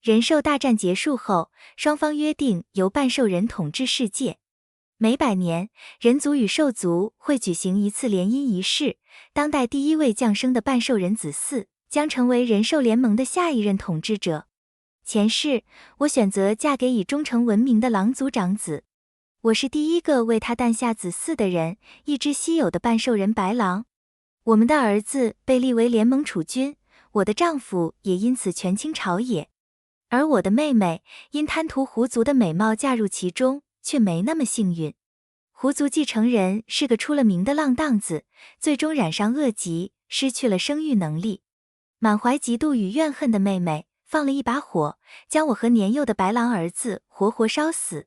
人兽大战结束后，双方约定由半兽人统治世界。每100年，人族与兽族会举行一次联姻仪式，当代第一位降生的半兽人子嗣将成为人兽联盟的下一任统治者。前世，我选择嫁给以忠诚闻名的狼族长子。我是第一个为他诞下子嗣的人，一只稀有的半兽人白狼。我们的儿子被立为联盟储君，我的丈夫也因此权倾朝野。而我的妹妹因贪图狐族的美貌嫁入其中，却没那么幸运。狐族继承人是个出了名的浪荡子，最终染上恶疾，失去了生育能力。满怀嫉妒与怨恨的妹妹放了一把火，将我和年幼的白狼儿子活活烧死。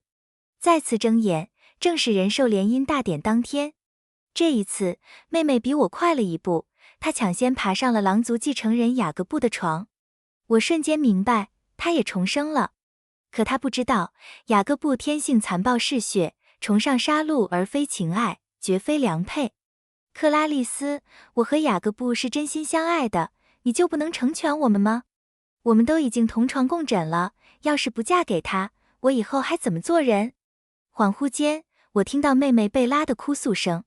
再次睁眼，正是人兽联姻大典当天。这一次，妹妹比我快了一步，她抢先爬上了狼族继承人雅各布的床。我瞬间明白，他也重生了。可他不知道，雅各布天性残暴嗜血，崇尚杀戮而非情爱，绝非良配。克拉丽丝，我和雅各布是真心相爱的，你就不能成全我们吗？我们都已经同床共枕了，要是不嫁给他，我以后还怎么做人？恍惚间，我听到妹妹贝拉的哭诉声。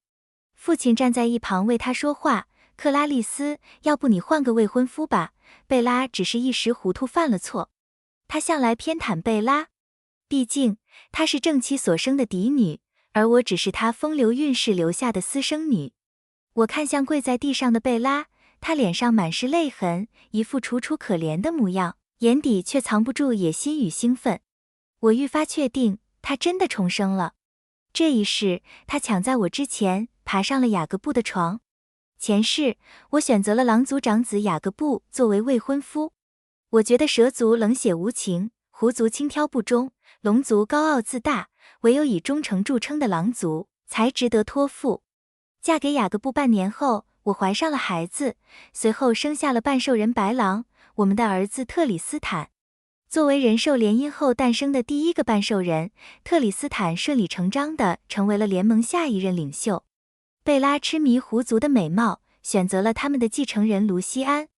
父亲站在一旁为她说话，克拉丽丝，要不你换个未婚夫吧，贝拉只是一时糊涂犯了错。他向来偏袒贝拉，毕竟她是正妻所生的嫡女，而我只是她风流韵事留下的私生女。我看向跪在地上的贝拉，她脸上满是泪痕，一副楚楚可怜的模样，眼底却藏不住野心与兴奋。我愈发确定，她真的重生了。这一世，她抢在我之前爬上了雅各布的床。前世，我选择了狼族长子雅各布作为未婚夫。我觉得蛇族冷血无情，狐族轻佻不忠，龙族高傲自大，唯有以忠诚著称的狼族才值得托付。嫁给雅各布半年后，我怀上了孩子，随后生下了半兽人白狼，我们的儿子特里斯坦。作为人兽联姻后诞生的第一个半兽人，特里斯坦顺理成章地成为了联盟下一任领袖。贝拉痴迷狐族的美貌，选择了他们的继承人卢西安。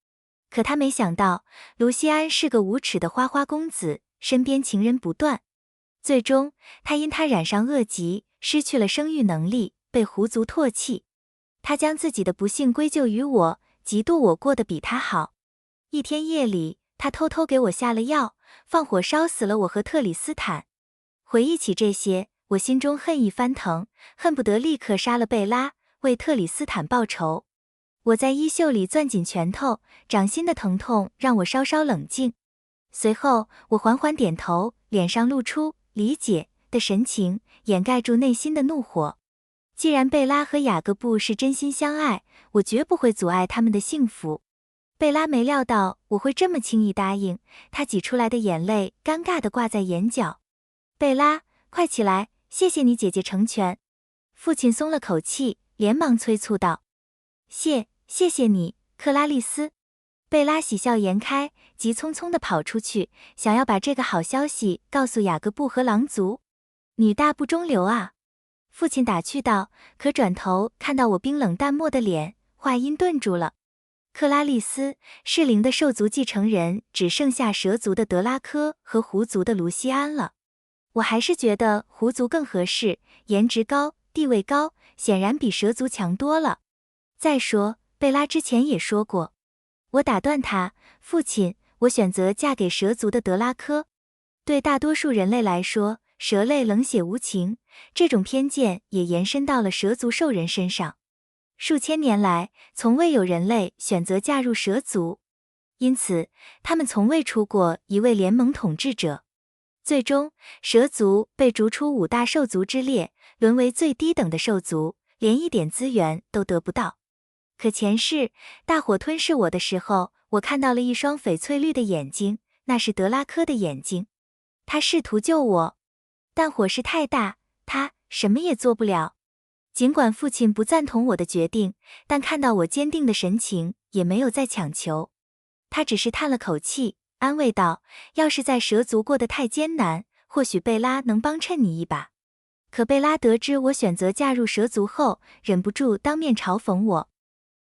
可他没想到，卢西安是个无耻的花花公子，身边情人不断。最终，他因他染上恶疾，失去了生育能力，被狐族唾弃。他将自己的不幸归咎于我，嫉妒我过得比他好。一天夜里，他偷偷给我下了药，放火烧死了我和特里斯坦。回忆起这些，我心中恨意翻腾，恨不得立刻杀了贝拉，为特里斯坦报仇。我在衣袖里攥紧拳头，掌心的疼痛让我稍稍冷静。随后，我缓缓点头，脸上露出理解的神情，掩盖住内心的怒火。既然贝拉和雅各布是真心相爱，我绝不会阻碍他们的幸福。贝拉没料到我会这么轻易答应，她挤出来的眼泪尴尬地挂在眼角。贝拉，快起来，谢谢你姐姐成全。父亲松了口气，连忙催促道：谢谢你，克拉丽丝。贝拉喜笑颜开，急匆匆地跑出去，想要把这个好消息告诉雅各布和狼族。女大不中留啊！父亲打趣道，可转头看到我冰冷淡漠的脸，话音顿住了。克拉丽丝，适龄的兽族继承人只剩下蛇族的德拉科和狐族的卢西安了。我还是觉得狐族更合适，颜值高，地位高，显然比蛇族强多了。再说，贝拉之前也说过。我打断他，父亲，我选择嫁给蛇族的德拉科。对大多数人类来说，蛇类冷血无情，这种偏见也延伸到了蛇族兽人身上。数千年来，从未有人类选择嫁入蛇族，因此他们从未出过一位联盟统治者。最终，蛇族被逐出5大兽族之列，沦为最低等的兽族，连一点资源都得不到。可前世，大火吞噬我的时候，我看到了一双翡翠绿的眼睛，那是德拉科的眼睛。他试图救我，但火势太大，他什么也做不了。尽管父亲不赞同我的决定，但看到我坚定的神情，也没有再强求。他只是叹了口气，安慰道：要是在蛇族过得太艰难，或许贝拉能帮衬你一把。可贝拉得知我选择嫁入蛇族后，忍不住当面嘲讽我。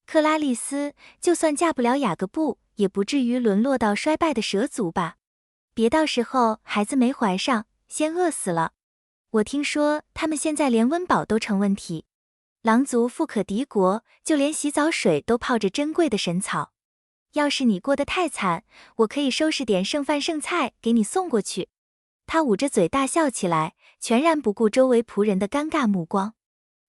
克拉丽丝，就算嫁不了雅各布，也不至于沦落到衰败的蛇族吧？别到时候孩子没怀上，先饿死了。我听说他们现在连温饱都成问题。狼族富可敌国，就连洗澡水都泡着珍贵的神草。要是你过得太惨，我可以收拾点剩饭剩菜给你送过去。他捂着嘴大笑起来，全然不顾周围仆人的尴尬目光。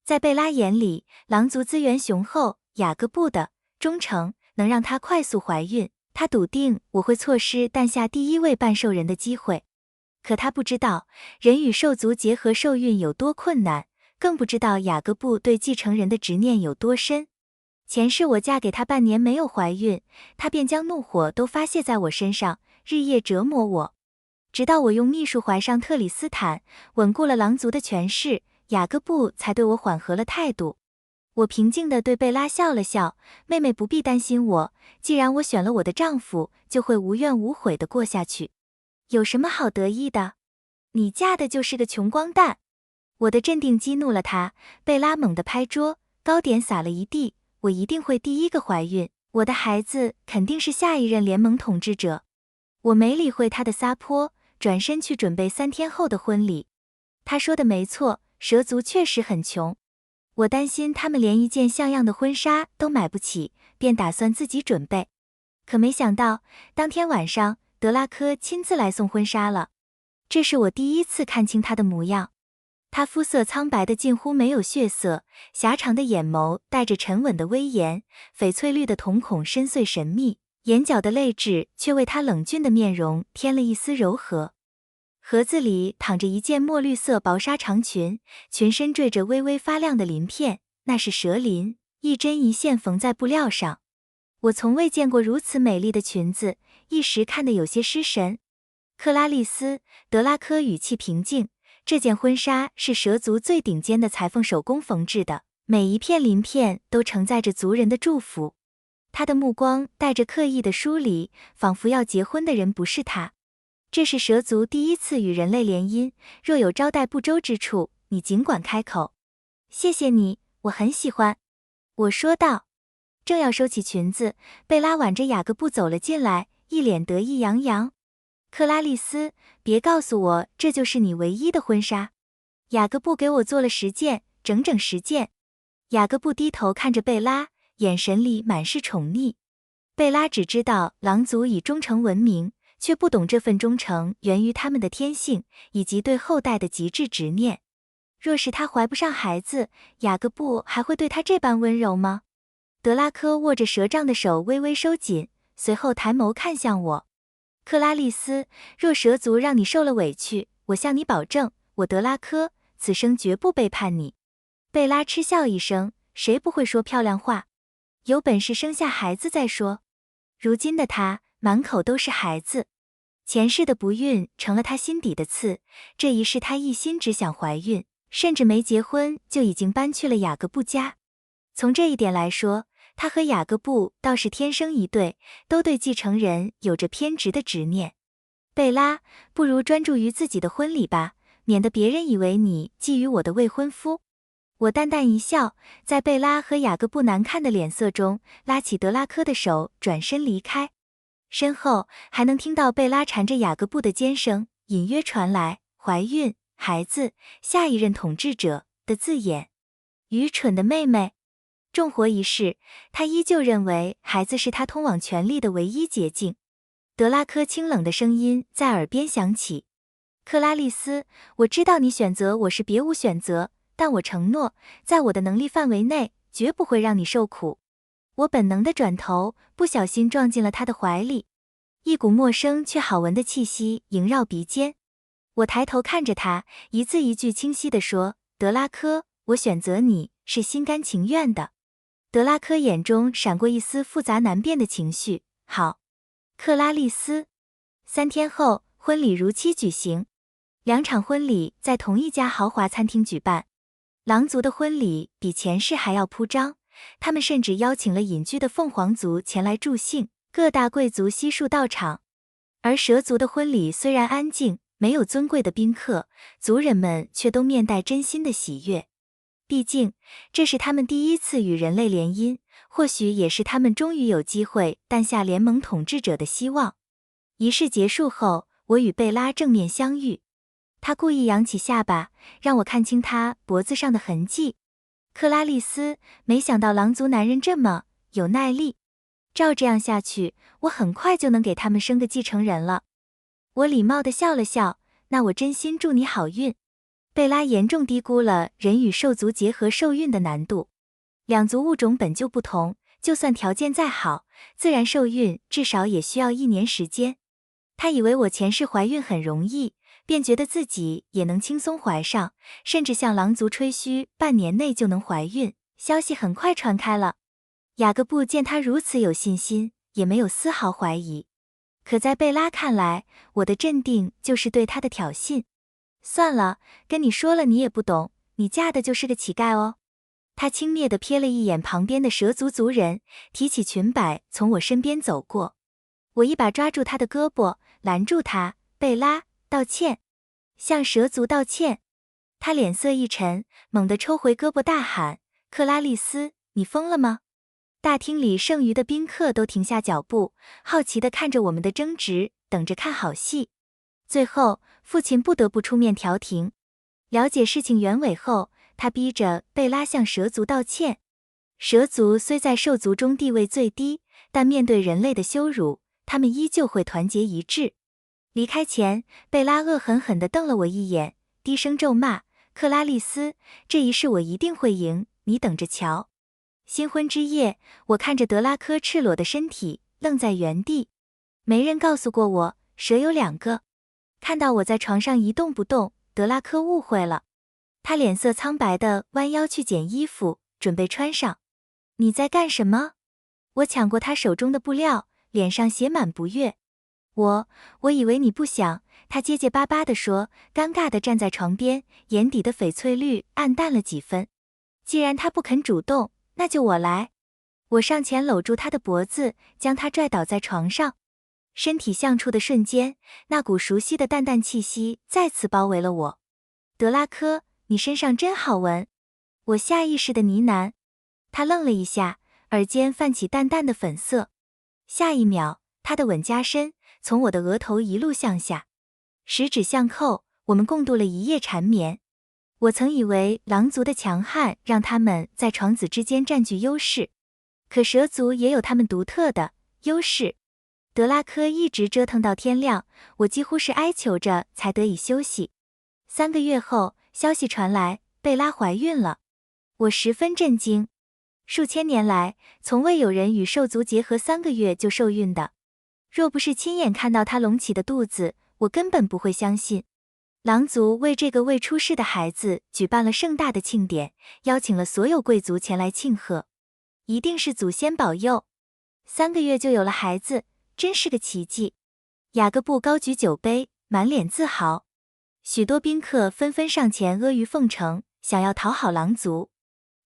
在贝拉眼里，狼族资源雄厚，雅各布的忠诚能让她快速怀孕。他笃定我会错失诞下第一位半兽人的机会。可他不知道，人与兽族结合受孕有多困难，更不知道雅各布对继承人的执念有多深。前世我嫁给他半年没有怀孕，他便将怒火都发泄在我身上，日夜折磨我。直到我用秘术怀上特里斯坦，稳固了狼族的权势，雅各布才对我缓和了态度。我平静地对贝拉笑了笑，妹妹不必担心我，既然我选了我的丈夫，就会无怨无悔地过下去。有什么好得意的？你嫁的就是个穷光蛋。我的镇定激怒了她，贝拉猛地拍桌，糕点洒了一地。我一定会第一个怀孕，我的孩子肯定是下一任联盟统治者。我没理会她的撒泼，转身去准备3天后的婚礼。她说的没错，蛇族确实很穷。我担心他们连一件像样的婚纱都买不起，便打算自己准备。可没想到，当天晚上，德拉科亲自来送婚纱了。这是我第一次看清他的模样。他肤色苍白的近乎没有血色，狭长的眼眸带着沉稳的威严，翡翠绿的瞳孔深邃神秘，眼角的泪痣却为他冷峻的面容添了一丝柔和。盒子里躺着一件墨绿色薄纱长裙，裙身缀着微微发亮的鳞片，那是蛇鳞，一针一线缝在布料上。我从未见过如此美丽的裙子，一时看得有些失神。克拉丽丝，德拉科语气平静，这件婚纱是蛇族最顶尖的裁缝手工缝制的，每一片鳞片都承载着族人的祝福。他的目光带着刻意的疏离，仿佛要结婚的人不是他。这是蛇族第一次与人类联姻，若有招待不周之处，你尽管开口。谢谢你，我很喜欢。我说道。正要收起裙子，贝拉挽着雅各布走了进来，一脸得意洋洋。克拉丽丝，别告诉我这就是你唯一的婚纱。雅各布给我做了10件，整整10件。雅各布低头看着贝拉，眼神里满是宠溺。贝拉只知道狼族以忠诚闻名，却不懂这份忠诚源于他们的天性，以及对后代的极致执念。若是他怀不上孩子，雅各布还会对他这般温柔吗？德拉科握着蛇杖的手微微收紧，随后抬眸看向我。克拉丽丝，若蛇族让你受了委屈，我向你保证，我德拉科此生绝不背叛你。贝拉嗤笑一声，谁不会说漂亮话？有本事生下孩子再说。如今的他满口都是孩子，前世的不孕成了他心底的刺，这一世他一心只想怀孕，甚至没结婚就已经搬去了雅各布家。从这一点来说，他和雅各布倒是天生一对，都对继承人有着偏执的执念。贝拉，不如专注于自己的婚礼吧，免得别人以为你觊觎我的未婚夫。我淡淡一笑，在贝拉和雅各布难看的脸色中，拉起德拉科的手，转身离开。身后还能听到贝拉缠着雅各布的尖声，隐约传来怀孕、孩子、下一任统治者的字眼。愚蠢的妹妹。重活一世，他依旧认为孩子是他通往权力的唯一捷径。德拉科清冷的声音在耳边响起：克拉丽丝，我知道你选择我是别无选择，但我承诺，在我的能力范围内，绝不会让你受苦。我本能的转头，不小心撞进了他的怀里，一股陌生却好闻的气息萦绕鼻尖。我抬头看着他，一字一句清晰地说：德拉科，我选择你是心甘情愿的。德拉科眼中闪过一丝复杂难辨的情绪。好，克拉丽丝。3天后，婚礼如期举行。2场婚礼在同一家豪华餐厅举办。狼族的婚礼比前世还要铺张，他们甚至邀请了隐居的凤凰族前来助兴，各大贵族悉数到场。而蛇族的婚礼虽然安静，没有尊贵的宾客，族人们却都面带真心的喜悦。毕竟，这是他们第一次与人类联姻，或许也是他们终于有机会诞下联盟统治者的希望。仪式结束后，我与贝拉正面相遇。他故意扬起下巴，让我看清他脖子上的痕迹。克拉丽丝，没想到狼族男人这么有耐力。照这样下去，我很快就能给他们生个继承人了。我礼貌地笑了笑，那我真心祝你好运。贝拉严重低估了人与兽族结合受孕的难度。两族物种本就不同，就算条件再好，自然受孕至少也需要1年时间。他以为我前世怀孕很容易，便觉得自己也能轻松怀上，甚至向狼族吹嘘半年内就能怀孕。消息很快传开了。雅各布见他如此有信心，也没有丝毫怀疑。可在贝拉看来，我的镇定就是对他的挑衅。算了，跟你说了你也不懂，你嫁的就是个乞丐哦。他轻蔑地瞥了一眼旁边的蛇族族人，提起裙摆从我身边走过。我一把抓住他的胳膊，拦住他，贝拉，道歉。向蛇族道歉。他脸色一沉，猛地抽回胳膊大喊，克拉丽丝，你疯了吗？大厅里剩余的宾客都停下脚步，好奇地看着我们的争执，等着看好戏。最后，父亲不得不出面调停。了解事情原委后，他逼着贝拉向蛇族道歉。蛇族虽在兽族中地位最低，但面对人类的羞辱，他们依旧会团结一致。离开前，贝拉恶狠狠地瞪了我一眼，低声咒骂，克拉丽丝，这一世我一定会赢，你等着瞧。新婚之夜，我看着德拉科赤裸的身体，愣在原地。没人告诉过我，蛇有2个。看到我在床上一动不动，德拉科误会了。他脸色苍白地弯腰去捡衣服，准备穿上。你在干什么？我抢过他手中的布料，脸上写满不悦。我以为你不想，他结结巴巴地说，尴尬地站在床边，眼底的翡翠绿暗淡了几分。既然他不肯主动，那就我来。我上前搂住他的脖子，将他拽倒在床上。身体相触的瞬间，那股熟悉的淡淡气息再次包围了我。德拉科，你身上真好闻。我下意识的呢喃。他愣了一下，耳尖泛起淡淡的粉色。下一秒，他的吻加深，从我的额头一路向下，十指相扣，我们共度了一夜缠绵。我曾以为狼族的强悍让他们在床子之间占据优势，可蛇族也有他们独特的优势。德拉科一直折腾到天亮，我几乎是哀求着才得以休息。3个月后，消息传来，贝拉怀孕了。我十分震惊，数千年来，从未有人与兽族结合3个月就受孕的。若不是亲眼看到她隆起的肚子，我根本不会相信。狼族为这个未出世的孩子举办了盛大的庆典，邀请了所有贵族前来庆贺。一定是祖先保佑，3个月就有了孩子，真是个奇迹。雅各布高举酒杯，满脸自豪。许多宾客纷纷上前阿谀奉承，想要讨好狼族。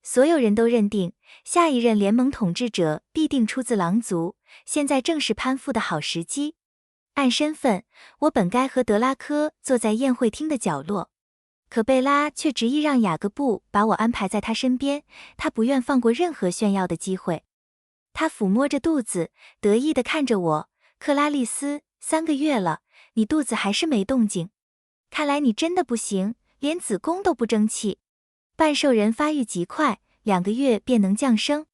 所有人都认定，下一任联盟统治者必定出自狼族，现在正是攀附的好时机。按身份，我本该和德拉科坐在宴会厅的角落，可贝拉却执意让雅各布把我安排在他身边，他不愿放过任何炫耀的机会。他抚摸着肚子，得意地看着我，克拉丽丝，3个月了，你肚子还是没动静，看来你真的不行，连子宫都不争气。半兽人发育极快，2个月便能降生。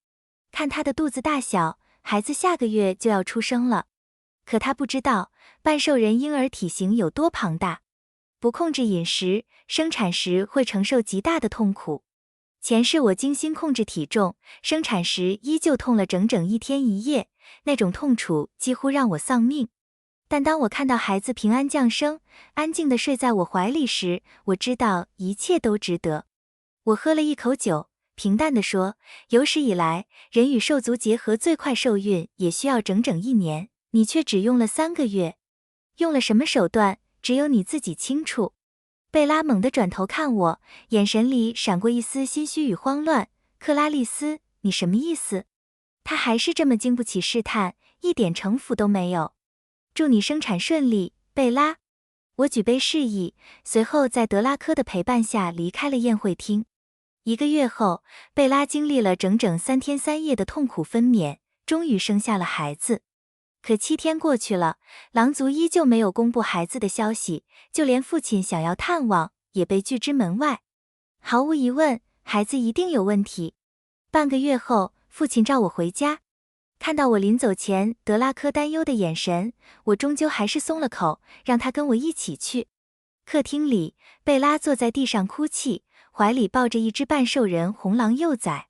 看他的肚子大小，孩子下个月就要出生了。可他不知道，半兽人婴儿体型有多庞大，不控制饮食，生产时会承受极大的痛苦。前世我精心控制体重，生产时依旧痛了整整1天1夜，那种痛楚几乎让我丧命。但当我看到孩子平安降生，安静地睡在我怀里时，我知道一切都值得。我喝了一口酒，平淡地说，有史以来，人与兽族结合最快受孕也需要整整1年，你却只用了3个月。用了什么手段，只有你自己清楚。贝拉猛地转头看我，眼神里闪过一丝心虚与慌乱。克拉丽丝，你什么意思？他还是这么经不起试探，一点城府都没有。祝你生产顺利，贝拉。我举杯示意，随后在德拉科的陪伴下离开了宴会厅。1个月后，贝拉经历了整整3天3夜的痛苦分娩，终于生下了孩子。可7天过去了，狼族依旧没有公布孩子的消息，就连父亲想要探望，也被拒之门外。毫无疑问，孩子一定有问题。半个月后，父亲召我回家，看到我临走前德拉科担忧的眼神，我终究还是松了口，让他跟我一起去。客厅里，贝拉坐在地上哭泣，怀里抱着一只半兽人红狼幼崽。